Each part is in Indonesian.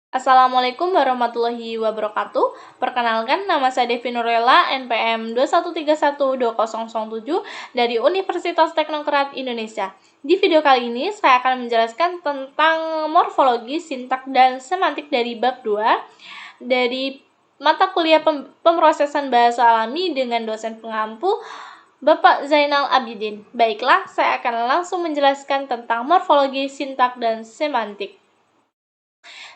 Assalamualaikum warahmatullahi wabarakatuh. Perkenalkan, nama saya Devi Nurella, NPM 21312007 dari Universitas Teknokrat Indonesia. Di video kali ini, saya akan menjelaskan tentang morfologi, sintak, dan semantik dari bab 2 dari mata kuliah pemrosesan bahasa alami dengan dosen pengampu Bapak Zainal Abidin. Baiklah, saya akan langsung menjelaskan tentang morfologi, sintak, dan semantik.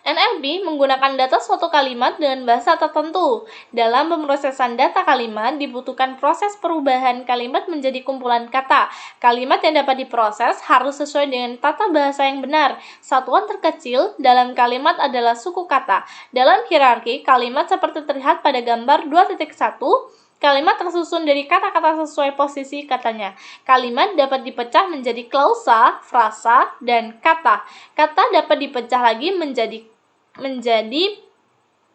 NLP menggunakan data suatu kalimat dengan bahasa tertentu. Dalam pemrosesan data kalimat, dibutuhkan proses perubahan kalimat menjadi kumpulan kata. Kalimat yang dapat diproses harus sesuai dengan tata bahasa yang benar. Satuan terkecil dalam kalimat adalah suku kata. Dalam hierarki, kalimat seperti terlihat pada gambar 2.1, kalimat tersusun dari kata-kata sesuai posisi katanya. Kalimat dapat dipecah menjadi klausa, frasa, dan kata. Kata dapat dipecah lagi menjadi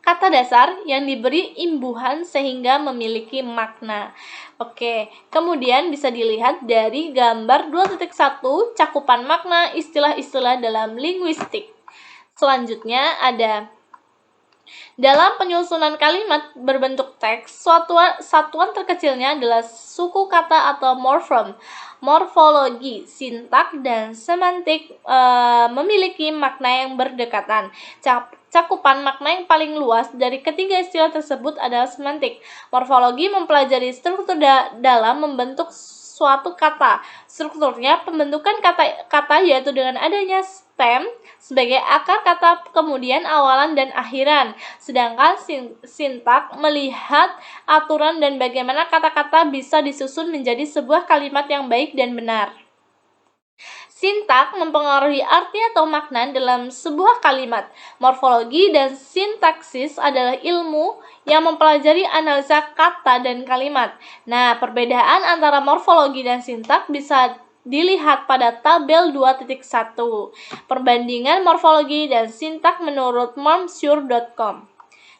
kata dasar yang diberi imbuhan sehingga memiliki makna. Oke, kemudian bisa dilihat dari gambar 2.1 cakupan makna istilah-istilah dalam linguistik. Selanjutnya ada dalam penyusunan kalimat berbentuk teks, satuan terkecilnya adalah suku kata atau morfem. Morfologi, sintak, dan semantik memiliki makna yang berdekatan. Cakupan makna yang paling luas dari ketiga istilah tersebut adalah semantik. Morfologi mempelajari struktur dalam membentuk suatu kata. Strukturnya pembentukan kata yaitu dengan adanya stem sebagai akar kata, kemudian awalan dan akhiran. Sedangkan sintak melihat aturan dan bagaimana kata-kata bisa disusun menjadi sebuah kalimat yang baik dan benar. Sintak mempengaruhi arti atau makna dalam sebuah kalimat. Morfologi dan sintaksis adalah ilmu yang mempelajari analisa kata dan kalimat. Nah, perbedaan antara morfologi dan sintak bisa dilihat pada tabel 2.1. Perbandingan morfologi dan sintak menurut momsure.com.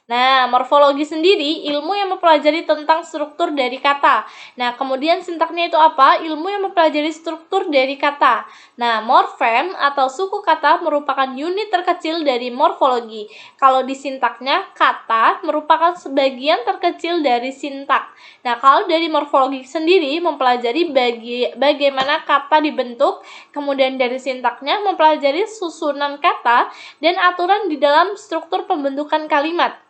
Nah, morfologi sendiri ilmu yang mempelajari tentang struktur dari kata. Nah, kemudian sintaknya itu apa? Ilmu yang mempelajari struktur dari kata. Nah, morfem atau suku kata merupakan unit terkecil dari morfologi. Kalau di sintaknya, kata merupakan sebagian terkecil dari sintak. Nah, kalau dari morfologi sendiri mempelajari bagaimana kata dibentuk, kemudian dari sintaknya mempelajari susunan kata dan aturan di dalam struktur pembentukan kalimat.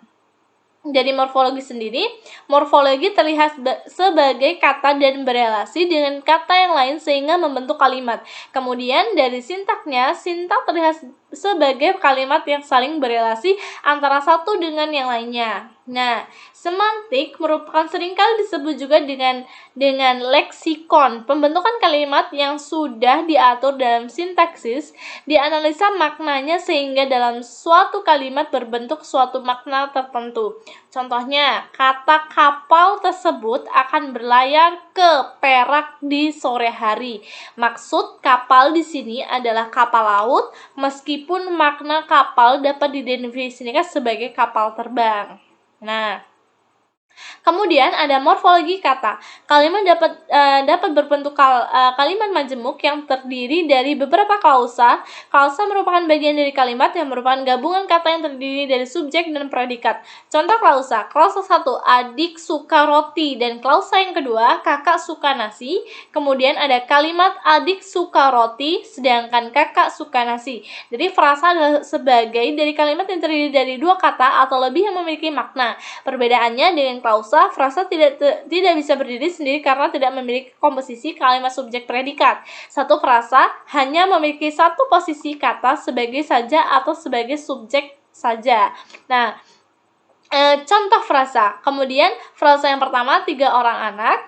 Dari morfologi sendiri, morfologi terlihat sebagai kata dan berelasi dengan kata yang lain sehingga membentuk kalimat. Kemudian dari sintaknya, sintak terlihat sebagai kalimat yang saling berelasi antara satu dengan yang lainnya. Nah, semantik merupakan seringkali disebut juga dengan leksikon, pembentukan kalimat yang sudah diatur dalam sintaksis, dianalisa maknanya sehingga dalam suatu kalimat berbentuk suatu makna tertentu. Contohnya, kata kapal tersebut akan berlayar ke Perak di sore hari. Maksud kapal di sini adalah kapal laut, meskipun makna kapal dapat didefinisikan sebagai kapal terbang. Nah, kemudian ada morfologi kata. Kalimat dapat berbentuk kalimat majemuk yang terdiri dari beberapa klausa. Klausa merupakan bagian dari kalimat yang merupakan gabungan kata yang terdiri dari subjek dan predikat. Contoh klausa. Klausa 1, adik suka roti, dan klausa yang kedua, kakak suka nasi. Kemudian ada kalimat adik suka roti sedangkan kakak suka nasi. Jadi frasa adalah sebagai dari kalimat yang terdiri dari dua kata atau lebih yang memiliki makna. Perbedaannya dengan klausa, frasa tidak bisa berdiri sendiri karena tidak memiliki komposisi kalimat subjek predikat. Satu frasa hanya memiliki satu posisi kata sebagai saja atau sebagai subjek saja. Nah, contoh frasa. Kemudian frasa yang pertama 3 orang anak,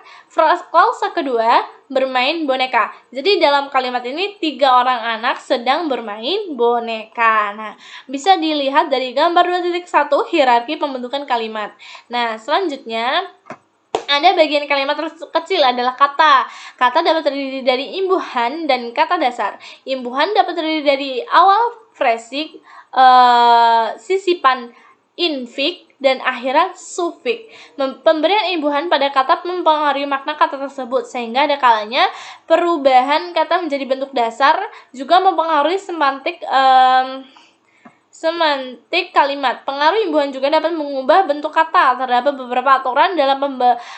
klausa kedua bermain boneka. Jadi dalam kalimat ini 3 orang anak sedang bermain boneka. Nah, bisa dilihat dari gambar 2.1 hierarki pembentukan kalimat. Nah, selanjutnya ada bagian kalimat kecil adalah kata. Kata dapat terdiri dari imbuhan dan kata dasar. Imbuhan dapat terdiri dari awal phrasing, sisipan infik, dan akhiran sufik. Pemberian imbuhan pada kata mempengaruhi makna kata tersebut, sehingga ada kalanya perubahan kata menjadi bentuk dasar juga mempengaruhi semantik kalimat. Pengaruh imbuhan juga dapat mengubah bentuk kata. Terdapat beberapa aturan dalam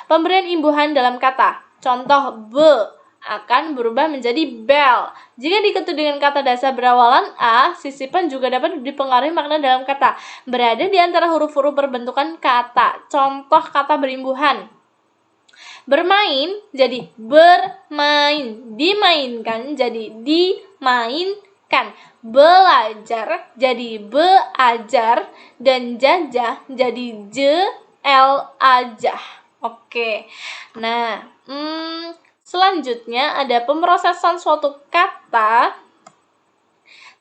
pemberian imbuhan dalam kata. Contoh, be akan berubah menjadi bel. Jika diketuk dengan kata dasar berawalan A, sisipan juga dapat dipengaruhi makna dalam kata. Berada di antara huruf-huruf berbentukan kata. Contoh kata berimbuhan. Bermain jadi bermain. Dimainkan jadi dimainkan. Belajar jadi beajar. Dan jajah jadi jelajah. Oke. Nah, selanjutnya ada pemrosesan suatu kata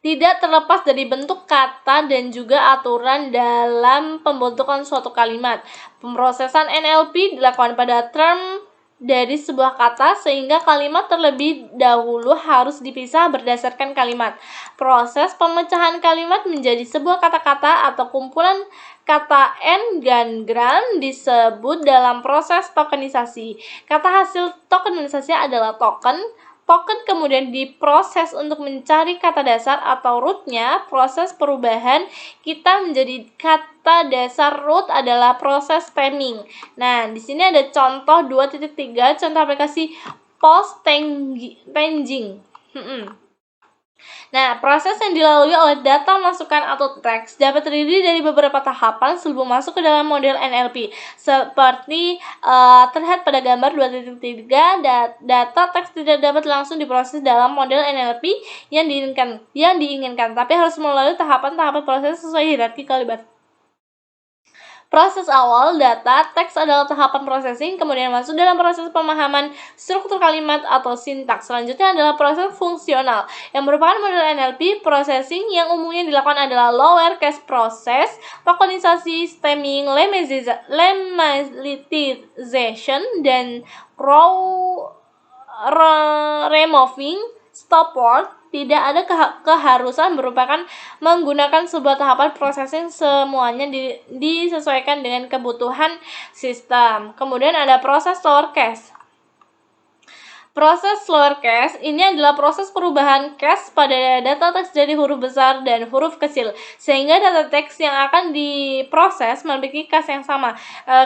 tidak terlepas dari bentuk kata dan juga aturan dalam pembentukan suatu kalimat. Pemrosesan NLP dilakukan pada term dari sebuah kata sehingga kalimat terlebih dahulu harus dipisah berdasarkan kalimat. Proses pemecahan kalimat menjadi sebuah kata-kata atau kumpulan kata n-gram disebut dalam proses tokenisasi. Kata hasil tokenisasi adalah token. Token kemudian diproses untuk mencari kata dasar atau root-nya. Proses perubahan kita menjadi kata dasar root adalah proses stemming. Nah, di sini ada contoh 2.3, contoh aplikasi post-staging. Nah, proses yang dilalui oleh data masukan atau teks dapat terdiri dari beberapa tahapan sebelum masuk ke dalam model NLP. Seperti terlihat pada gambar 2.3, data teks tidak dapat langsung diproses dalam model NLP yang diinginkan, tapi harus melalui tahapan-tahapan proses sesuai hierarki kalimat. Proses awal data teks adalah tahapan processing, kemudian masuk dalam proses pemahaman struktur kalimat atau sintaks. Selanjutnya adalah proses fungsional, yang merupakan model NLP. Processing yang umumnya dilakukan adalah lower case process, tokenisasi, stemming, lemmatization, dan removing, stop word. Tidak ada keharusan merupakan menggunakan sebuah tahapan processing, semuanya disesuaikan dengan kebutuhan sistem. Kemudian ada proses lower case. Proses lower case ini adalah proses perubahan case pada data teks dari huruf besar dan huruf kecil, sehingga data teks yang akan diproses memiliki case yang sama.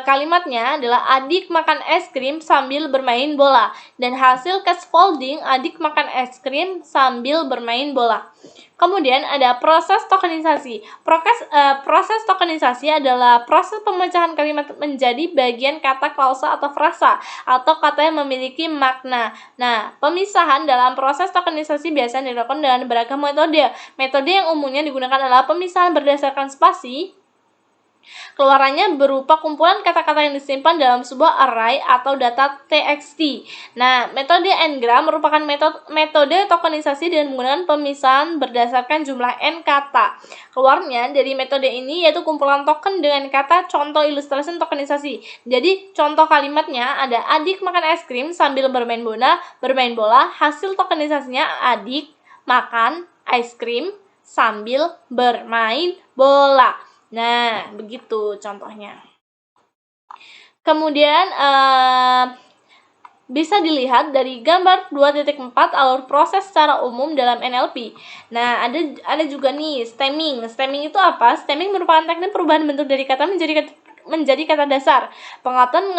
Kalimatnya adalah adik makan es krim sambil bermain bola, dan hasil case folding adik makan es krim sambil bermain bola. Kemudian ada proses tokenisasi. Proses tokenisasi adalah proses pemecahan kalimat menjadi bagian kata, klausa, atau frasa, atau kata yang memiliki makna. Nah, pemisahan dalam proses tokenisasi biasanya dilakukan dengan beragam metode. Metode yang umumnya digunakan adalah pemisahan berdasarkan spasi. Keluarannya berupa kumpulan kata-kata yang disimpan dalam sebuah array atau data TXT. Nah, metode n-gram merupakan metode tokenisasi dengan menggunakan pemisahan berdasarkan jumlah n kata. Keluarnya dari metode ini yaitu kumpulan token dengan kata. Contoh ilustrasi tokenisasi. Jadi, contoh kalimatnya ada adik makan es krim sambil bermain bola. Hasil tokenisasinya adik makan es krim sambil bermain bola. Nah, begitu contohnya. Kemudian bisa dilihat dari gambar 2.4 alur proses secara umum dalam NLP. Nah, ada juga nih stemming. Stemming itu apa? Stemming merupakan teknik perubahan bentuk dari kata menjadi kata dasar. Pengetahuan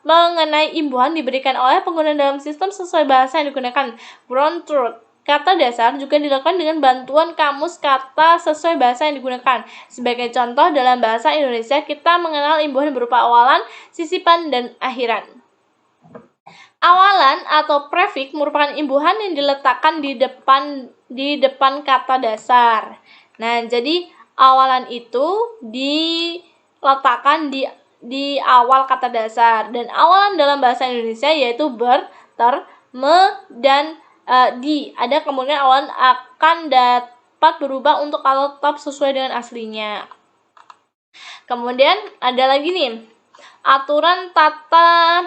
mengenai imbuhan diberikan oleh pengguna dalam sistem sesuai bahasa yang digunakan. Ground truth. Kata dasar juga dilakukan dengan bantuan kamus kata sesuai bahasa yang digunakan. Sebagai contoh, dalam bahasa Indonesia kita mengenal imbuhan berupa awalan, sisipan, dan akhiran. Awalan atau prefix merupakan imbuhan yang diletakkan di depan kata dasar. Nah, jadi awalan itu diletakkan di awal kata dasar, dan awalan dalam bahasa Indonesia yaitu ber, ter, me, dan di. Ada kemungkinan awalan akan dapat berubah untuk kalau tetap sesuai dengan aslinya. Kemudian ada lagi nih, aturan tata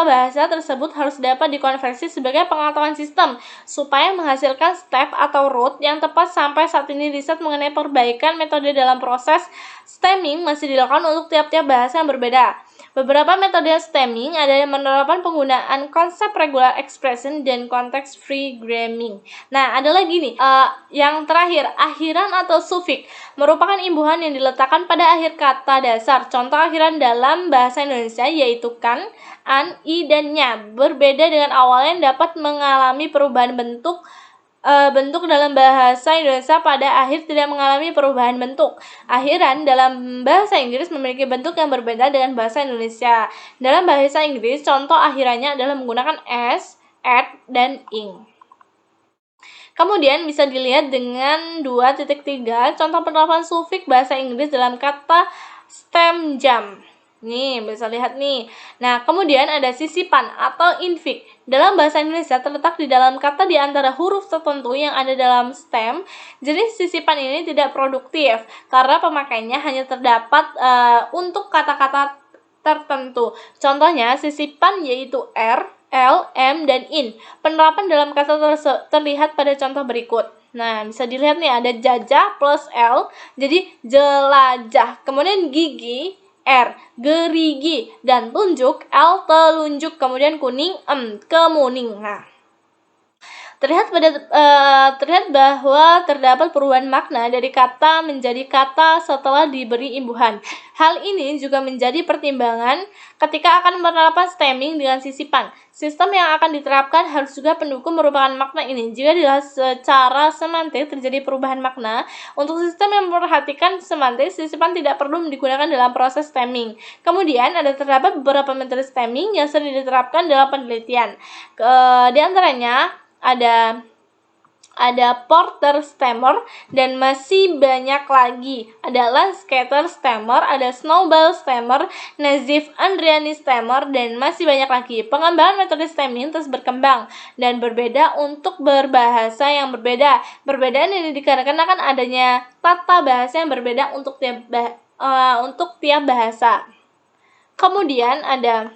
bahasa tersebut harus dapat dikonversi sebagai pengetahuan sistem supaya menghasilkan step atau root yang tepat. Sampai saat ini riset mengenai perbaikan metode dalam proses stemming masih dilakukan untuk tiap-tiap bahasa yang berbeda. Beberapa metode stemming adalah menerapkan penggunaan konsep regular expression dan context free gramming. Nah, ada lagi nih, yang terakhir, akhiran atau suffix merupakan imbuhan yang diletakkan pada akhir kata dasar. Contoh akhiran dalam bahasa Indonesia yaitu kan, an, i, dan nya. Berbeda dengan awalnya yang dapat mengalami perubahan bentuk dalam bahasa Indonesia pada akhir tidak mengalami perubahan bentuk. Akhiran dalam bahasa Inggris memiliki bentuk yang berbeda dengan bahasa Indonesia. Dalam bahasa Inggris, contoh akhirannya adalah menggunakan s, at, dan ing. Kemudian bisa dilihat dengan 2.3 contoh penerapan suffix bahasa Inggris dalam kata stem jam. Nih, bisa lihat nih. Nah, kemudian ada sisipan atau infix. Dalam bahasa Indonesia terletak di dalam kata di antara huruf tertentu yang ada dalam stem. Jenis sisipan ini tidak produktif karena pemakainya hanya terdapat untuk kata-kata tertentu. Contohnya sisipan yaitu r, l, m, dan in. Penerapan dalam kata terlihat pada contoh berikut. Nah, bisa dilihat nih ada jajah plus l, jadi jelajah. Kemudian gigi, R, gerigi, dan tunjuk, L, telunjuk, kemudian kuning, kemuning. Nah, terlihat bahwa terdapat perubahan makna dari kata menjadi kata setelah diberi imbuhan. Hal ini juga menjadi pertimbangan ketika akan menerapkan stemming dengan sisipan. Sistem yang akan diterapkan harus juga pendukung merupakan makna ini. Jika dilihat secara semantik terjadi perubahan makna, untuk sistem yang memperhatikan semantik, sisipan tidak perlu digunakan dalam proses stemming. Kemudian terdapat beberapa metode stemming yang sering diterapkan dalam penelitian. Di antaranya ada Porter stemmer dan masih banyak lagi. Ada Lancaster stemmer, ada Snowball stemmer, Nazif Andriani stemmer, dan masih banyak lagi. Pengembangan metode stemming terus berkembang dan berbeda untuk berbahasa yang berbeda. Perbedaan ini dikarenakan adanya tata bahasa yang berbeda untuk tiap bahasa. Kemudian ada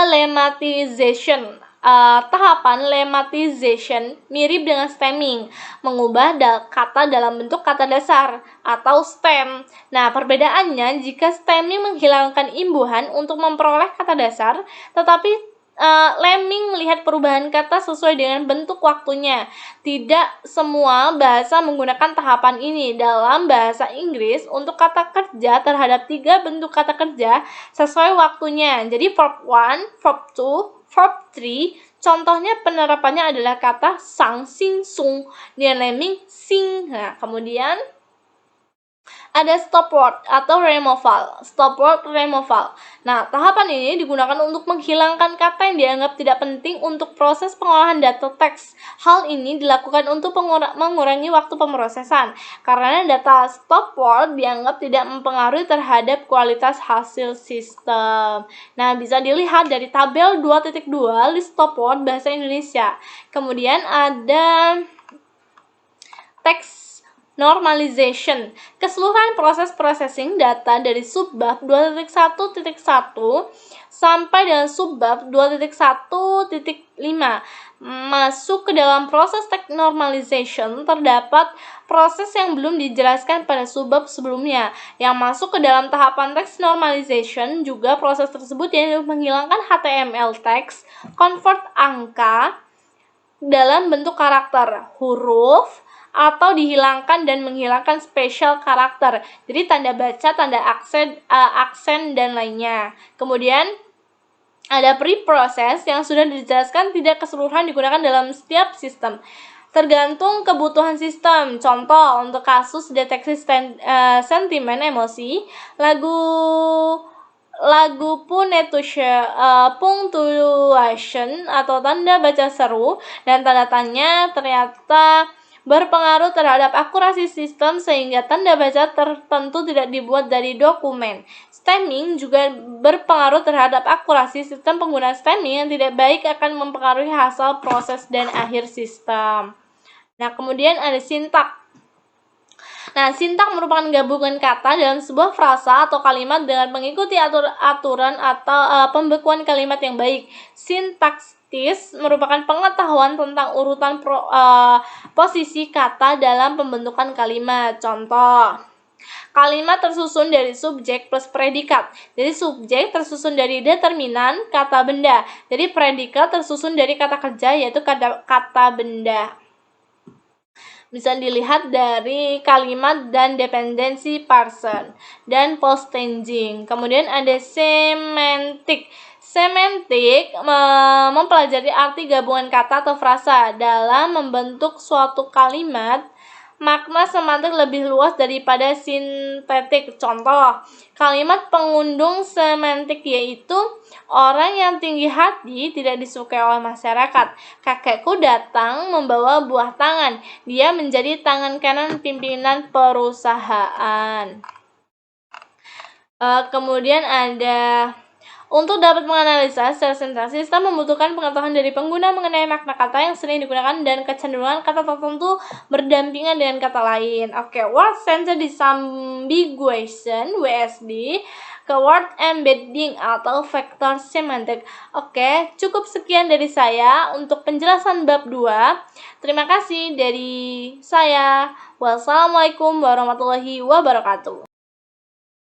lemmatization. Tahapan lemmatization mirip dengan stemming, mengubah kata dalam bentuk kata dasar atau stem. Nah, perbedaannya jika stemming menghilangkan imbuhan untuk memperoleh kata dasar, tetapi lemming melihat perubahan kata sesuai dengan bentuk waktunya. Tidak semua bahasa menggunakan tahapan ini. Dalam bahasa Inggris, untuk kata kerja terhadap 3 bentuk kata kerja sesuai waktunya. Jadi verb 1, verb 2, verb 3. Contohnya penerapannya adalah kata sang, sing, sung. Dengan lemming sing. Nah, kemudian ada stop word atau removal. Stop word removal. Nah, tahapan ini digunakan untuk menghilangkan kata yang dianggap tidak penting untuk proses pengolahan data teks. Hal ini dilakukan untuk mengurangi waktu pemrosesan karena data stop word dianggap tidak mempengaruhi terhadap kualitas hasil sistem. Nah, bisa dilihat dari tabel 2.2 list stop word bahasa Indonesia. Kemudian ada teks normalization, keseluruhan proses processing data dari subbab 2.1.1 sampai dengan subbab 2.1.5 masuk ke dalam proses text normalization. Terdapat proses yang belum dijelaskan pada subbab sebelumnya yang masuk ke dalam tahapan text normalization. Juga proses tersebut yang menghilangkan HTML text, convert angka dalam bentuk karakter, huruf, atau dihilangkan dan menghilangkan special karakter. Jadi tanda baca, tanda aksen dan lainnya. Kemudian ada pre-process yang sudah dijelaskan tidak keseluruhan digunakan dalam setiap sistem. Tergantung kebutuhan sistem. Contoh untuk kasus deteksi sentimen emosi, lagu punctuation atau tanda baca seru dan tanda tanya ternyata berpengaruh terhadap akurasi sistem sehingga tanda baca tertentu tidak dibuat dari dokumen. Stemming juga berpengaruh terhadap akurasi sistem. Penggunaan stemming yang tidak baik akan mempengaruhi hasil proses dan akhir sistem. Nah, kemudian ada sintak. Nah, sintak merupakan gabungan kata dalam sebuah frasa atau kalimat dengan mengikuti aturan atau pembekuan kalimat yang baik. Sintaksis merupakan pengetahuan tentang urutan posisi kata dalam pembentukan kalimat. Contoh, Kalimat tersusun dari subjek plus predikat. Jadi subjek tersusun dari determinan, kata benda. Jadi predikat tersusun dari kata kerja, yaitu kata benda. Bisa dilihat dari kalimat dan dependensi person dan postenging. Kemudian ada semantik. Semantik mempelajari arti gabungan kata atau frasa dalam membentuk suatu kalimat. Makna semantik lebih luas daripada sintetik. Contoh, kalimat pengundung semantik yaitu orang yang tinggi hati tidak disukai oleh masyarakat. Kakekku datang membawa buah tangan. Dia menjadi tangan kanan pimpinan perusahaan. Kemudian ada untuk dapat menganalisa secara sintaksis, kita membutuhkan pengetahuan dari pengguna mengenai makna kata yang sering digunakan dan kecenderungan kata tertentu berdampingan dengan kata lain. Oke, word center disambiguation (WSD), keyword embedding atau vektor semantik. Oke, cukup sekian dari saya untuk penjelasan bab 2. Terima kasih dari saya. Wassalamualaikum warahmatullahi wabarakatuh.